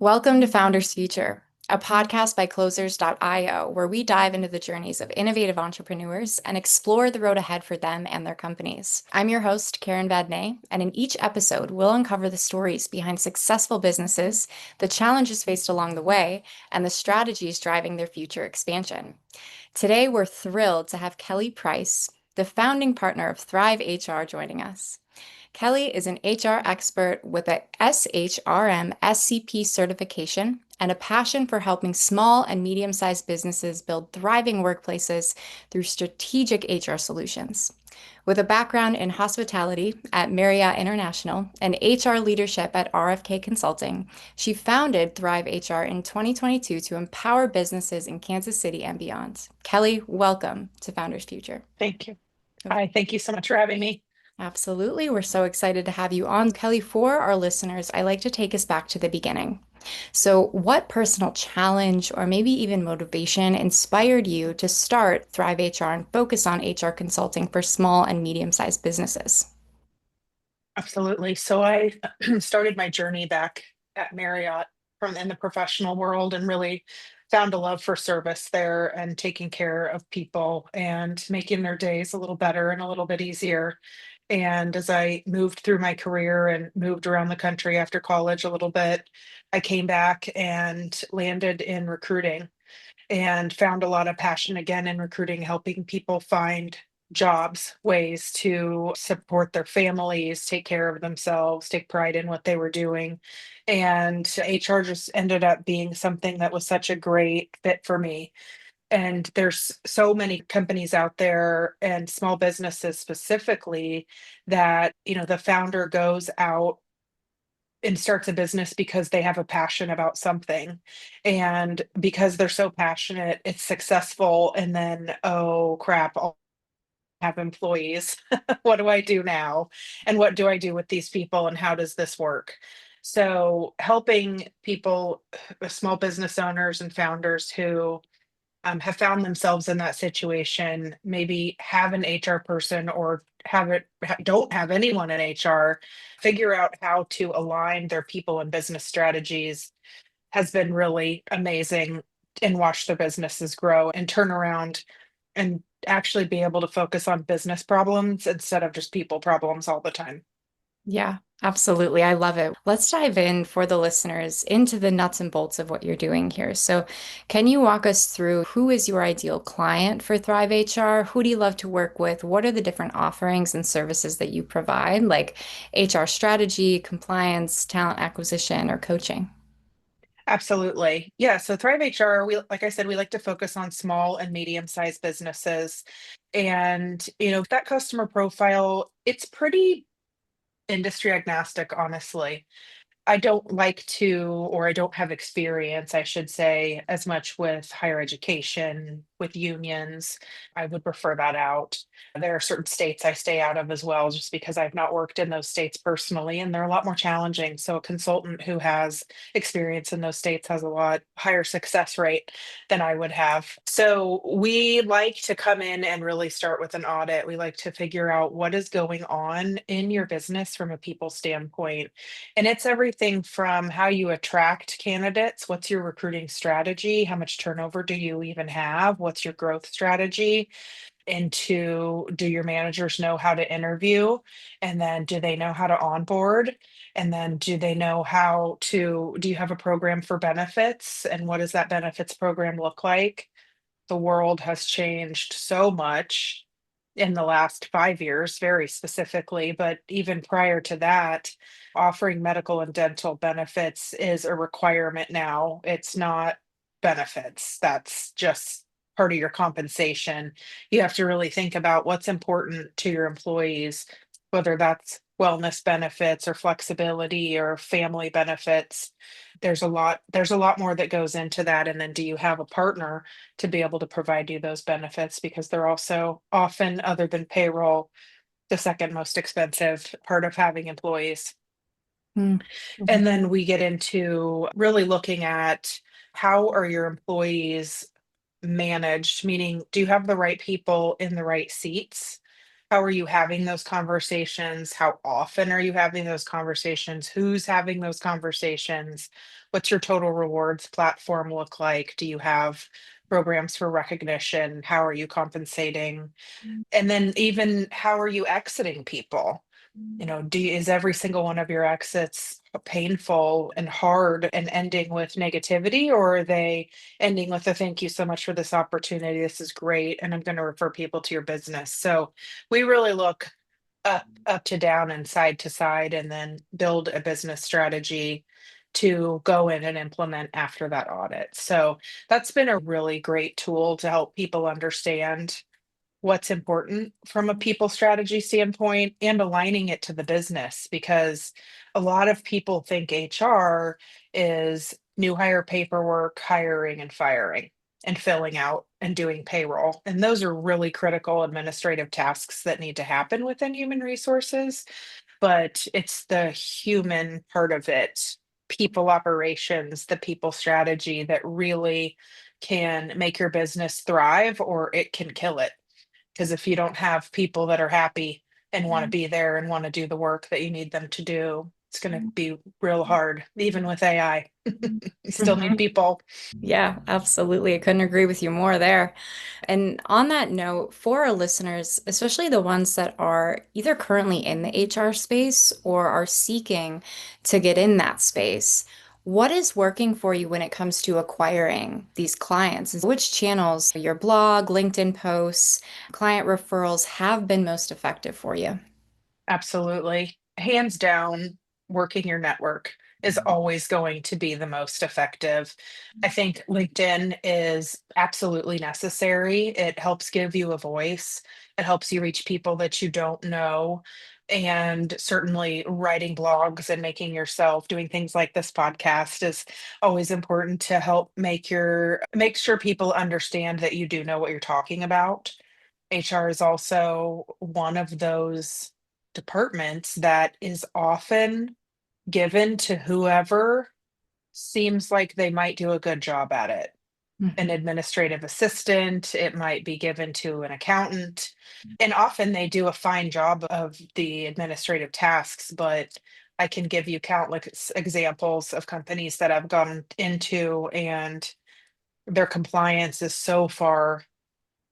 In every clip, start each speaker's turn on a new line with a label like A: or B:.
A: Welcome to Founders Future, a podcast by Closers.io, where we dive into the journeys of innovative entrepreneurs and explore the road ahead for them and their companies. I'm your host, Karen Vadnais, and in each episode, we'll uncover the stories behind successful businesses, the challenges faced along the way, and the strategies driving their future expansion. Today, we're thrilled to have Kelly Price, the founding partner of Thrive HR, joining us. Kelly is an HR expert with a SHRM SCP certification and a passion for helping small and medium-sized businesses build thriving workplaces through strategic HR solutions. With a background in hospitality at Marriott International and HR leadership at RFK Consulting, she founded Thrive HR in 2022 to empower businesses in Kansas City and beyond. Kelly, welcome to Founders Future.
B: Thank you. Hi, thank you so much for having me.
A: Absolutely. We're so excited to have you on. Kelly, for our listeners, I like to take us back to the beginning. So, what personal challenge or maybe even motivation inspired you to start Thrive HR and focus on HR consulting for small and medium-sized businesses?
B: Absolutely. So I started my journey back at Marriott from in the professional world and really found a love for service there and taking care of people and making their days a little better and a little bit easier. And as I moved through my career and moved around the country after college a little bit, I came back and landed in recruiting and found a lot of passion again in recruiting, helping people find jobs, ways to support their families, take care of themselves, take pride in what they were doing. And HR just ended up being something that was such a great fit for me. And there's so many companies out there and small businesses specifically that, the founder goes out and starts a business because they have a passion about something. And because they're so passionate, it's successful. And then, oh crap, I'll have employees. What do I do now? And what do I do with these people? And how does this work? So, helping people, small business owners and founders who have found themselves in that situation, maybe have an HR person or don't have anyone in HR, figure out how to align their people and business strategies has been really amazing and watch their businesses grow and turn around and actually be able to focus on business problems instead of just people problems all the time.
A: Yeah, absolutely. I love it. Let's dive in for the listeners into the nuts and bolts of what you're doing here. So, can you walk us through who is your ideal client for Thrive HR? Who do you love to work with? What are the different offerings and services that you provide, like HR strategy, compliance, talent acquisition, or coaching?
B: Absolutely. Yeah. So Thrive HR, like I said, we like to focus on small and medium-sized businesses. And, that customer profile, it's pretty industry agnostic, honestly. I don't like to, or I don't have experience, I should say, as much with higher education, with unions. I would prefer that out. There are certain states I stay out of as well, just because I've not worked in those states personally, and they're a lot more challenging. So a consultant who has experience in those states has a lot higher success rate than I would have. So we like to come in and really start with an audit. We like to figure out what is going on in your business from a people standpoint, and it's everything from how you attract candidates, what's your recruiting strategy, how much turnover do you even have, what's your growth strategy, into do your managers know how to interview, and then do they know how to onboard, and then do they know how to do you have a program for benefits, and what does that benefits program look like? The world has changed so much in the last 5 years, very specifically, but even prior to that, offering medical and dental benefits is a requirement now. It's not benefits, that's just part of your compensation. You have to really think about what's important to your employees, whether that's wellness benefits or flexibility or family benefits. There's a lot more that goes into that. And then do you have a partner to be able to provide you those benefits, because they're also often, other than payroll, the second most expensive part of having employees.
A: Mm.
B: And then we get into really looking at how are your employees managed, meaning do you have the right people in the right seats? How are you having those conversations? How often are you having those conversations? Who's having those conversations? What's your total rewards platform look like? Do you have programs for recognition? How are you compensating? And then even how are you exiting people? Is every single one of your exits painful and hard and ending with negativity, or are they ending with a thank you so much for this opportunity? This is great, and I'm going to refer people to your business. So we really look up to down and side to side, and then build a business strategy to go in and implement after that audit. So that's been a really great tool to help people understand what's important from a people strategy standpoint and aligning it to the business, because a lot of people think HR is new hire paperwork, hiring and firing and filling out and doing payroll. And those are really critical administrative tasks that need to happen within human resources, but it's the human part of it, people operations, the people strategy that really can make your business thrive or it can kill it, because if you don't have people that are happy and want to be there and want to do the work that you need them to do, it's going to be real hard. Even with AI, you still need
A: Mhm.
B: people.
A: Yeah, absolutely. I couldn't agree with you more there. And on that note, for our listeners, especially the ones that are either currently in the HR space or are seeking to get in that space, what is working for you when it comes to acquiring these clients? And which channels, your blog, LinkedIn posts, client referrals have been most effective for you?
B: Absolutely. Hands down, working your network is always going to be the most effective. I think LinkedIn is absolutely necessary. It helps give you a voice, it helps you reach people that you don't know. And certainly, writing blogs and making yourself doing things like this podcast is always important to help make sure people understand that you do know what you're talking about. HR is also one of those departments that is often given to whoever seems like they might do a good job at it. An
A: Mhm.
B: administrative assistant, it might be given to an accountant, and often they do a fine job of the administrative tasks, but I can give you countless examples of companies that I've gone into and their compliance is so far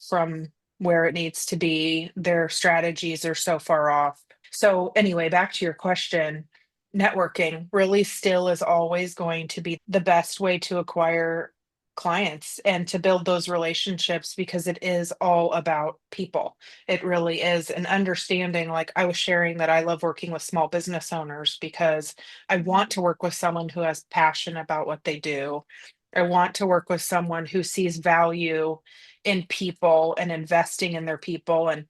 B: from where it needs to be. Their strategies are so far off. So, anyway, back to your question, networking really still is always going to be the best way to acquire clients and to build those relationships, because it is all about people. It really is. An understanding, like I was sharing, that I love working with small business owners because I want to work with someone who has passion about what they do. I want to work with someone who sees value in people and investing in their people. And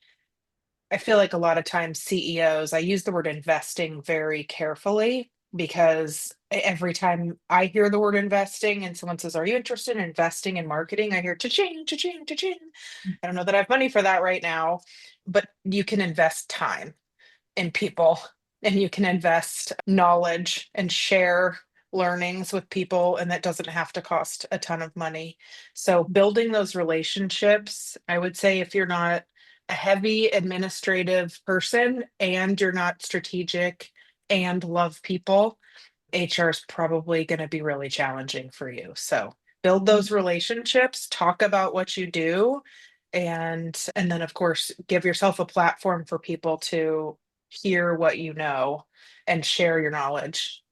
B: I feel like a lot of times CEOs, I use the word investing very carefully, because every time I hear the word investing and someone says, "Are you interested in investing in marketing?" I hear cha-ching, cha-ching, cha-ching. I don't know that I have money for that right now, but you can invest time in people, and you can invest knowledge and share learnings with people, and that doesn't have to cost a ton of money. So building those relationships, I would say, if you're not a heavy administrative person and you're not strategic and love people, HR is probably going to be really challenging for you. So build those relationships, talk about what you do, and then of course give yourself a platform for people to hear what you know and share your knowledge.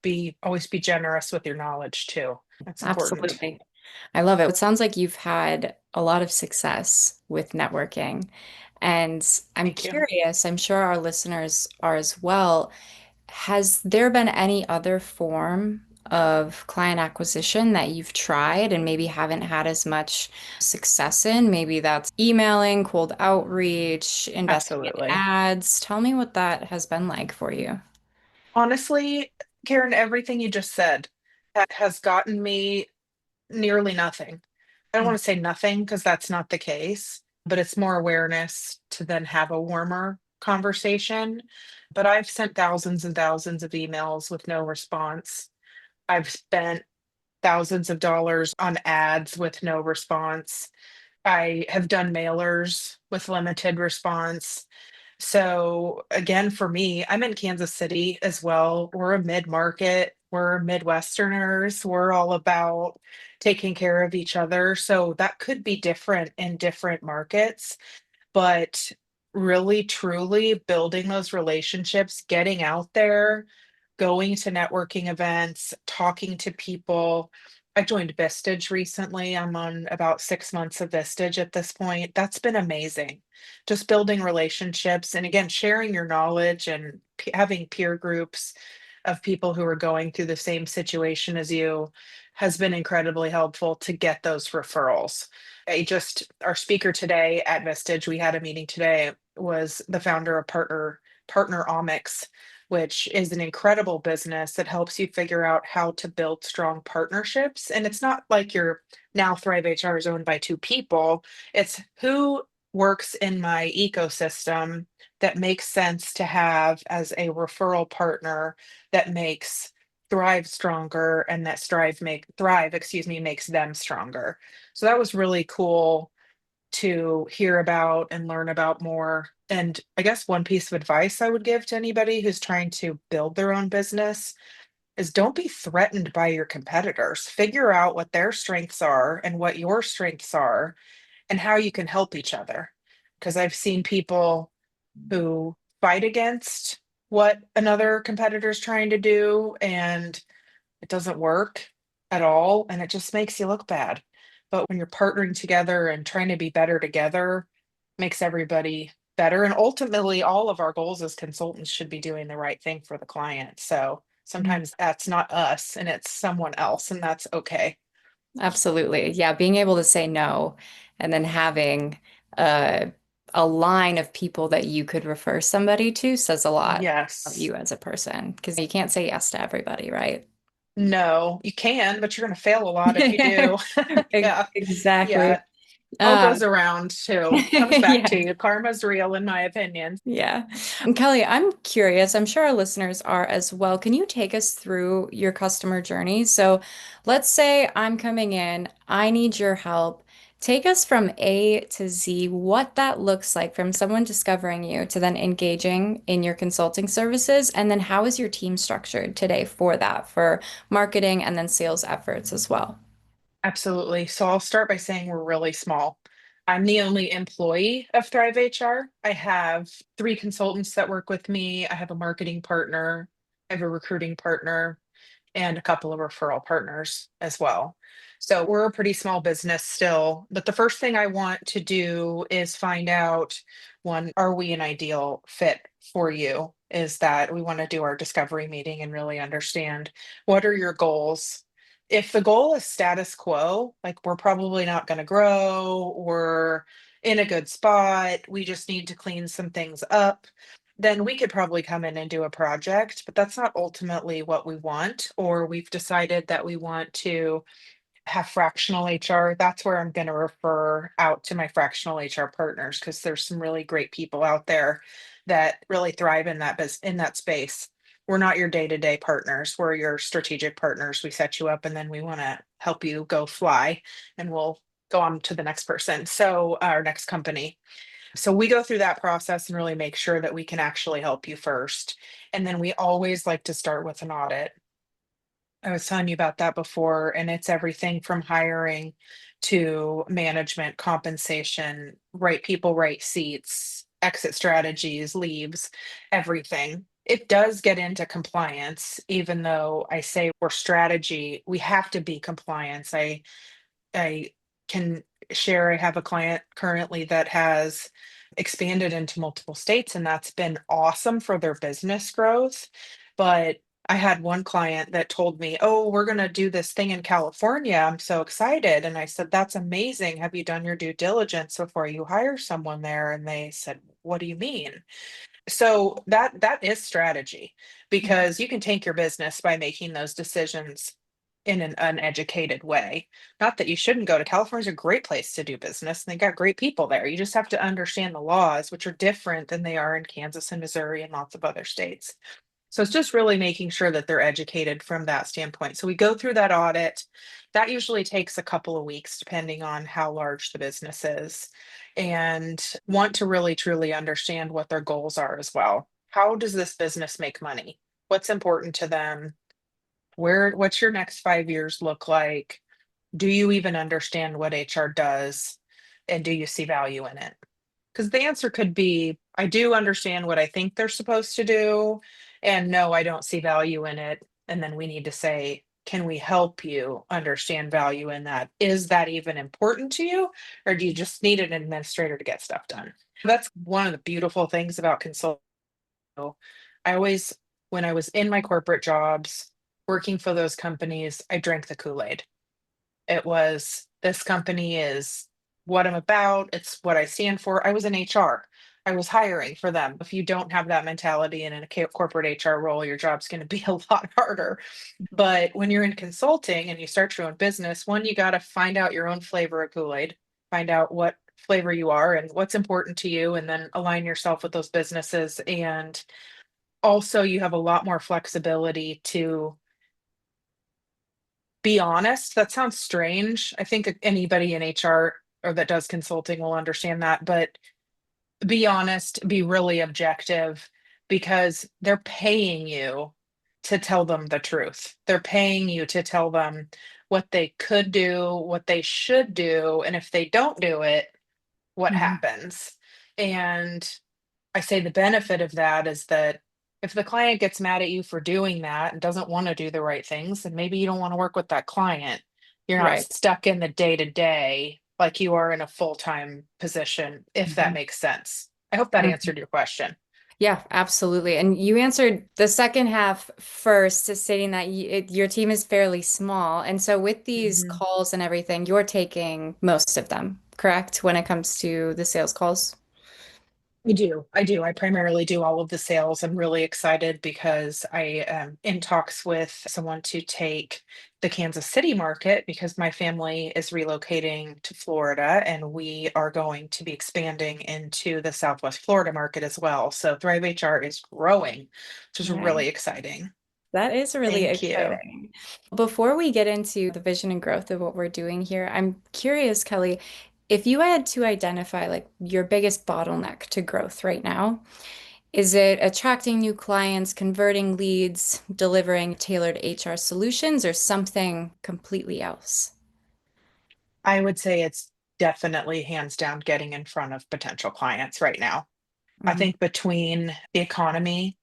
B: Always be generous with your knowledge too. That's important.
A: Absolutely. I love it. It sounds like you've had a lot of success with networking. And I'm
B: Thank you.
A: curious, I'm sure our listeners are as well. Has there been any other form of client acquisition that you've tried and maybe haven't had as much success in? Maybe that's emailing, cold outreach, investing in
B: Absolutely.
A: ads. Tell me what that has been like for you.
B: Honestly, Karen, everything you just said that has gotten me nearly nothing. I don't want to say nothing because that's not the case, but it's more awareness to then have a warmer conversation. But I've sent thousands and thousands of emails with no response. I've spent thousands of dollars on ads with no response. I have done mailers with limited response. So again, for me, I'm in Kansas City as well. We're a mid-market, we're Midwesterners, we're all about taking care of each other. So that could be different in different markets, but really truly building those relationships, getting out there, going to networking events, talking to people. I joined Vistage recently. I'm on about 6 months of Vistage at this point. That's been amazing. Just building relationships and again, sharing your knowledge and having peer groups of people who are going through the same situation as you has been incredibly helpful to get those referrals. Our speaker today at Vistage, we had a meeting today, was the founder of Partner Omics, which is an incredible business that helps you figure out how to build strong partnerships. And it's not like your now Thrive HR is owned by two people. It's who works in my ecosystem that makes sense to have as a referral partner that makes Thrive stronger and that Thrive, excuse me, makes them stronger. So that was really cool to hear about and learn about more. And I guess one piece of advice I would give to anybody who's trying to build their own business is don't be threatened by your competitors. Figure out what their strengths are and what your strengths are and how you can help each other. Because I've seen people who fight against what another competitor is trying to do and it doesn't work at all and it just makes you look bad. But when you're partnering together and trying to be better together, makes everybody better. And ultimately, all of our goals as consultants should be doing the right thing for the client. So
A: Mhm.
B: sometimes that's not us and it's someone else, and that's okay.
A: Absolutely. Yeah, being able to say no and then having a, a line of people that you could refer somebody to says a lot of
B: Yes.
A: you as a person because you can't say yes to everybody, right?
B: No, you can, but you're going to fail a lot if you do. Yeah.
A: Exactly.
B: Yeah. All
A: Uh,
B: goes around too. Comes back
A: yeah.
B: to you. Karma's real, in my opinion.
A: Yeah. And Kelly, I'm curious. I'm sure our listeners are as well. Can you take us through your customer journey? So let's say I'm coming in, I need your help. Take us from A to Z, what that looks like from someone discovering you to then engaging in your consulting services. And then how is your team structured today for that, for marketing and then sales efforts as well?
B: Absolutely. So I'll start by saying we're really small. I'm the only employee of Thrive HR. I have three consultants that work with me. I have a marketing partner, I have a recruiting partner, and a couple of referral partners as well. So we're a pretty small business still. But the first thing I want to do is find out one, are we an ideal fit for you? Is that we want to do our discovery meeting and really understand what are your goals? If the goal is status quo, like we're probably not going to grow, we're in a good spot, we just need to clean some things up, then we could probably come in and do a project, but that's not ultimately what we want. Or we've decided that we want to have fractional HR. That's where I'm going to refer out to my fractional HR partners because there's some really great people out there that really thrive in in that space. We're not your day-to-day partners. We're your strategic partners. We set you up and then we want to help you go fly and we'll go on to the next person. So our next company. So we go through that process and really make sure that we can actually help you first. And then we always like to start with an audit. I was telling you about that before, and it's everything from hiring to management, compensation, right people, right seats, exit strategies, leaves, everything. It does get into compliance, even though I say we're strategy, we have to be compliance. I can share I have a client currently that has expanded into multiple states, and that's been awesome for their business growth. But I had one client that told me, "Oh, we're going to do this thing in California. I'm so excited." And I said, "That's amazing. Have you done your due diligence before you hire someone there?" And they said, "What do you mean?" So that is strategy because you can tank your business by making those decisions in an uneducated way. Not that you shouldn't go to California's a great place to do business and they got great people there. You just have to understand the laws, which are different than they are in Kansas and Missouri and lots of other states. So it's just really making sure that they're educated from that standpoint. So we go through that audit. That usually takes a couple of weeks, depending on how large the business is. and want to really truly understand what their goals are as well. How does this business make money? What's important to them? What's your next 5 years look like? Do you even understand what HR does? And do you see value in it? Because the answer could be, I do understand what I think they're supposed to do, and no, I don't see value in it. And then we need to say, can we help you understand value in that? Is that even important to you? Or do you just need an administrator to get stuff done? That's one of the beautiful things about consulting. I always, when I was in my corporate jobs, working for those companies, I drank the Kool-Aid. It was, this company is what I'm about. It's what I stand for. I was in HR. I was hiring for them. If you don't have that mentality in a corporate HR role, your job's going to be a lot harder. But when you're in consulting and you start your own business, one, you got to find out your own flavor of Kool-Aid, find out what flavor you are and what's important to you, and then align yourself with those businesses. And also, you have a lot more flexibility to be honest. That sounds strange. I think anybody in HR or that does consulting will understand that, but be honest, be really objective because they're paying you to tell them the truth. They're paying you to tell them what they could do, what they should do, and if they don't do it, what
A: Mhm.
B: happens. And I say the benefit of that is that if the client gets mad at you for doing that and doesn't want to do the right things, then maybe you don't want to work with that client. You're not
A: Right.
B: stuck in the day to day like you are in a full time position, if that
A: Mhm.
B: makes sense. I hope that
A: Mhm.
B: answered your question.
A: Yeah, absolutely. And you answered the second half first, stating that your team is fairly small. And so with these
B: Mhm.
A: calls and everything, you're taking most of them, correct? When it comes to the sales calls?
B: I do. I do. I primarily do all of the sales. I'm really excited because I am in talks with someone to take the Kansas City market because my family is relocating to Florida and we are going to be expanding into the Southwest Florida market as well. So Thrive HR is growing, which is
A: Nice.
B: really exciting.
A: That is really
B: Thank you.
A: exciting. Before we get into the vision and growth of what we're doing here, I'm curious, Kelly, if you had to identify like your biggest bottleneck to growth right now, is it attracting new clients, converting leads, delivering tailored HR solutions, or something completely else?
B: I would say it's definitely hands down getting in front of potential clients right now. I
A: Hmm.
B: think between the economy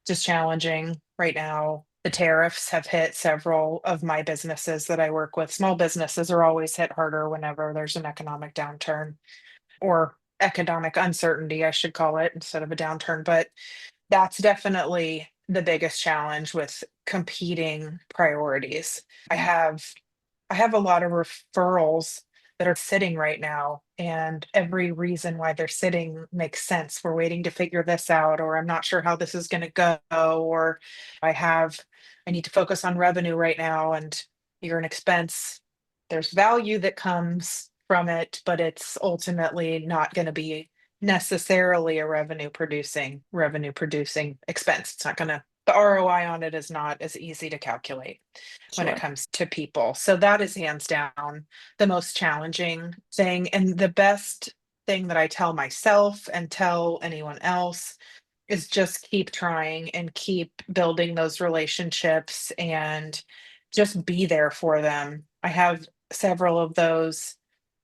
B: just challenging right now. The tariffs have hit several of my businesses that I work with. Small businesses are always hit harder whenever there's an economic downturn or economic uncertainty, I should call it, instead of a downturn. But that's definitely the biggest challenge with competing priorities. I have I have a lot of referrals that are sitting right now, and every reason why they're sitting makes sense. We're waiting to figure this out, or I'm not sure how this is going to go, or I have, I need to focus on revenue right now, and you're an expense. There's value that comes from it, but it's ultimately not going to be necessarily a revenue producing expense. It's not going to, the ROI on it is not as easy to calculate when it
A: Sure.
B: comes to people. So that is hands down the most challenging thing. And the best thing that I tell myself and tell anyone else is just keep trying and keep building those relationships and just be there for them. I have several of those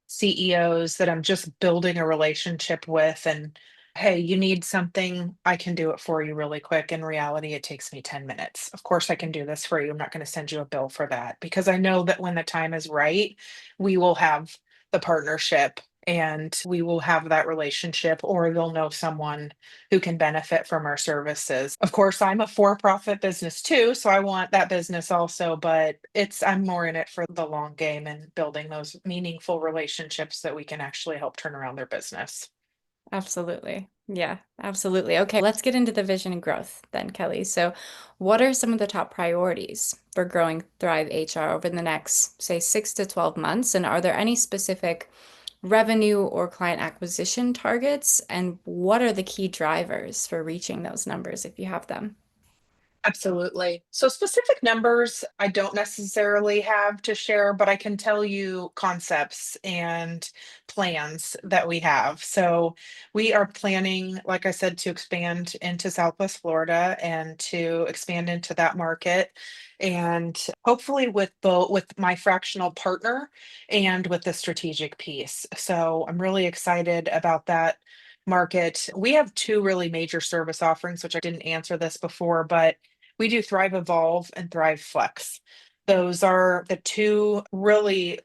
B: CEOs that I'm just building a relationship with and hey, you need something, I can do it for you really quick. In reality, it takes me 10 minutes. Of course, I can do this for you. I'm not going to send you a bill for that because I know that when the time is right, we will have the partnership and we will have that relationship, or they'll know someone who can benefit from our services. Of course, I'm a for-profit business too, so I want that business also, but I'm more in it for the long game and building those meaningful relationships that we can actually help turn around their business.
A: Absolutely. Yeah, absolutely. Okay, let's get into the vision and growth then, Kelly. So, what are some of the top priorities for growing Thrive HR over the next, say, 6 to 12 months? And are there any specific revenue or client acquisition targets? And what are the key drivers for reaching those numbers if you have them?
B: Absolutely. So specific numbers I don't necessarily have to share, but I can tell you concepts and plans that we have. So we are planning, like I said, to expand into Southwest Florida and to expand into that market. And hopefully with both with my fractional partner and with the strategic piece. So I'm really excited about that market. We have two really major service offerings, which I didn't answer this before, but we do Thrive Evolve and Thrive Flex. Those are the two really,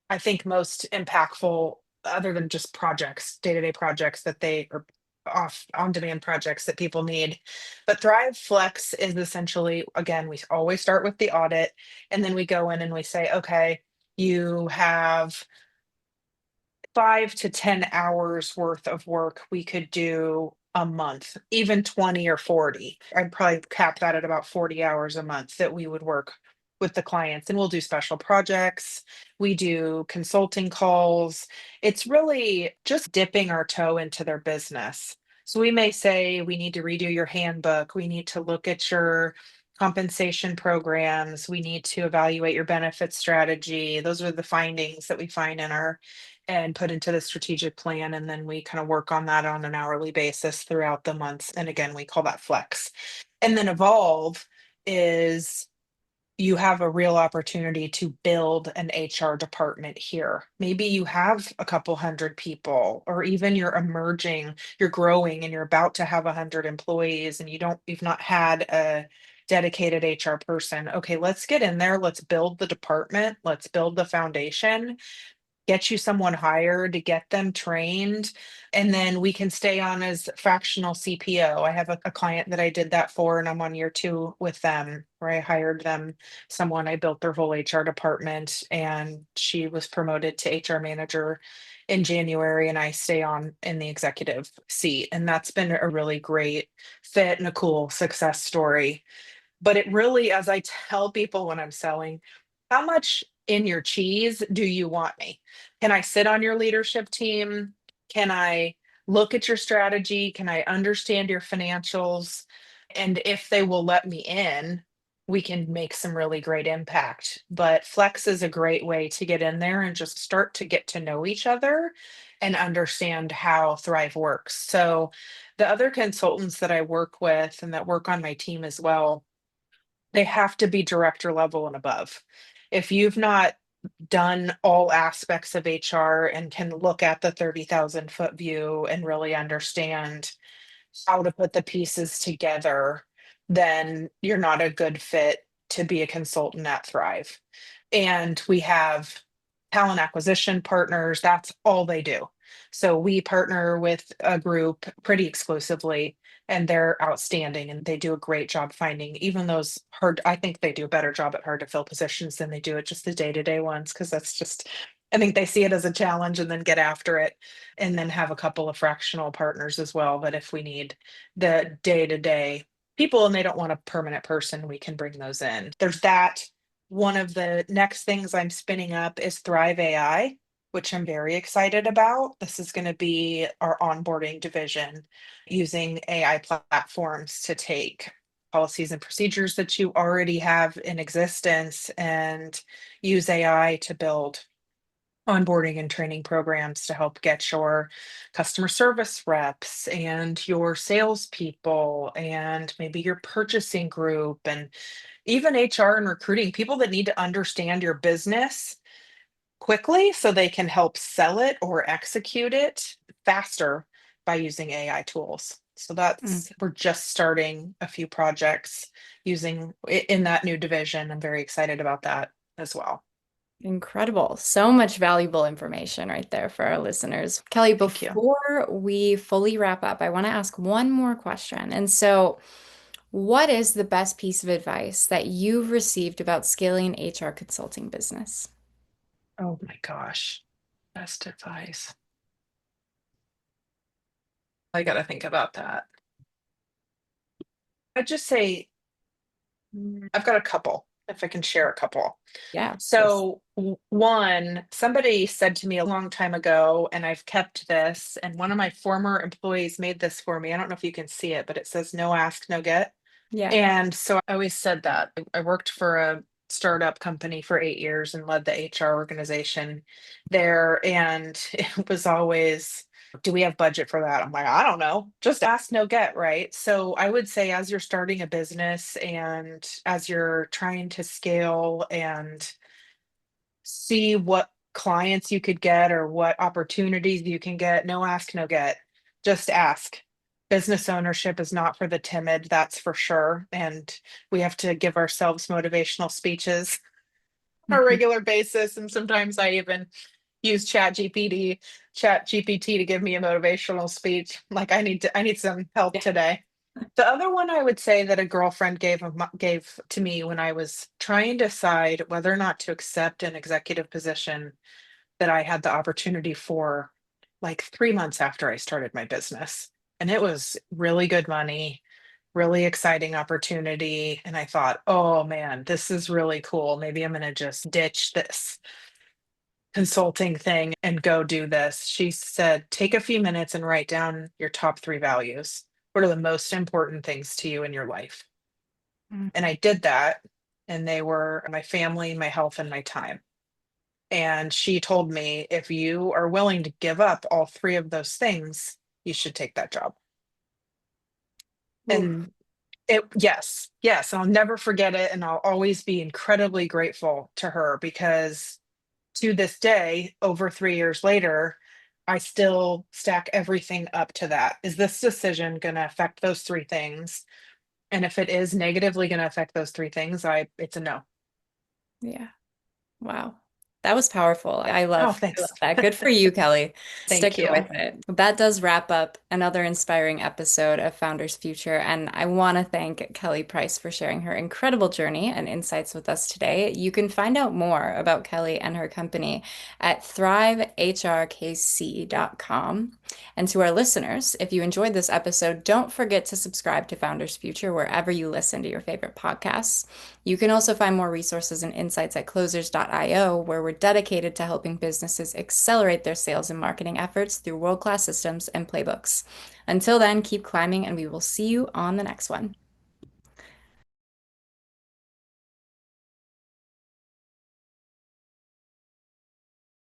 B: I think, most impactful, other than just projects, day-to-day projects that they are off on-demand projects that people need. But Thrive Flex is essentially, again, we always start with the audit, and then we go in and we say, okay, you have 5 to 10 hours worth of work we could do a month, even 20 or 40. I'd probably cap that at about 40 hours a month that we would work with the clients. And we'll do special projects, we do consulting calls. It's really just dipping our toe into their business. So we may say, we need to redo your handbook, we need to look at your compensation programs, we need to evaluate your benefit strategy. Those are the findings that we find in our and put into the strategic plan. And then we kind of work on that on an hourly basis throughout the months. And again, we call that flex. And then evolve is you have a real opportunity to build an HR department here. Maybe you have a couple hundred people, or even you're emerging, you're growing, and you're about to have 100 employees, and you've not had a dedicated HR person. Okay, let's get in there. Let's build the department. Let's build the foundation, get you someone hired, to get them trained, and then we can stay on as fractional CPO. I have a client that I did that for, and I'm on year two with them, where I hired them someone, I built their whole HR department, and she was promoted to HR manager in January, and I stay on in the executive seat. And that's been a really great fit and a cool success story. But it really, as I tell people when I'm selling, how much in your cheese do you want me? Can I sit on your leadership team? Can I look at your strategy? Can I understand your financials? And if they will let me in, we can make some really great impact. But Flex is a great way to get in there and just start to get to know each other and understand how Thrive works. So, the other consultants that I work with and that work on my team as well, they have to be director level and above. If you've not done all aspects of HR and can look at the 30,000 foot view and really understand how to put the pieces together, then you're not a good fit to be a consultant at Thrive. And we have talent acquisition partners, that's all they do. So we partner with a group pretty exclusively, and they're outstanding and they do a great job finding even those hard. I think they do a better job at hard to fill positions than they do at just the day-to-day ones, because that's just, I think they see it as a challenge and then get after it, and then have a couple of fractional partners as well. But if we need the day-to-day people and they don't want a permanent person, we can bring those in. There's that. One of the next things I'm spinning up is Thrive AI, which I'm very excited about. This is going to be our onboarding division, using AI platforms to take policies and procedures that you already have in existence and use AI to build onboarding and training programs to help get your customer service reps and your salespeople and maybe your purchasing group and even HR and recruiting, people that need to understand your business quickly so they can help sell it or execute it faster by using AI tools. So
A: Mm,
B: we're just starting a few projects using in that new division. I'm very excited about that as well.
A: incredible. So much valuable information right there for our listeners. Kelly,
B: Thank you.
A: before we fully wrap up, I want to ask one more question. And so, what is the best piece of advice that you've received about scaling an HR consulting business?
B: Oh my gosh. Best advice. I got to think about that. I'd just say, I've got a couple, if I can share a couple.
A: Yeah, of course.
B: So, one, somebody said to me a long time ago, and I've kept this, and one of my former employees made this for me. I don't know if you can see it, but it says no ask, no get.
A: Yeah.
B: And so I always said that. I worked for a startup company for 8 years and led the HR organization there. And it was always, do we have budget for that? I'm like, I don't know. Just ask, no get, right? So I would say, as you're starting a business and as you're trying to scale and see what clients you could get or what opportunities you can get, no ask, no get. Just ask. Business ownership is not for the timid, that's for sure. And we have to give ourselves motivational speeches on a
A: Mhm.
B: regular basis. And sometimes I even use chat GPT to give me a motivational speech. Like I need some help
A: Yeah.
B: today. The other one I would say that a girlfriend gave to me when I was trying to decide whether or not to accept an executive position that I had the opportunity for like 3 months after I started my business. And it was really good money, really exciting opportunity. And I thought, oh man, this is really cool. Maybe I'm going to just ditch this consulting thing and go do this. She said, take a few minutes and write down your top three values. What are the most important things to you in your life?
A: Mm.
B: And I did that. And they were my family, my health, and my time. And she told me, if you are willing to give up all three of those things, you should take that job.
A: Oof.
B: And yes, I'll never forget it. And I'll always be incredibly grateful to her because to this day, over 3 years later, I still stack everything up to that. Is this decision going to affect those three things? And if it is negatively going to affect those three things, it's a no.
A: Yeah. Wow. That was powerful.
B: Oh,
A: I
B: thanks.
A: love that. Good for you, Kelly.
B: Thank
A: Sticking
B: you.
A: with it. That does wrap up another inspiring episode of Founders Future. And I want to thank Kelly Price for sharing her incredible journey and insights with us today. You can find out more about Kelly and her company at thrivehrkc.com. And to our listeners, if you enjoyed this episode, don't forget to subscribe to Founders Future wherever you listen to your favorite podcasts. You can also find more resources and insights at closers.io, where we're dedicated to helping businesses accelerate their sales and marketing efforts through world-class systems and playbooks. Until then, keep climbing, and we will see you on the next one.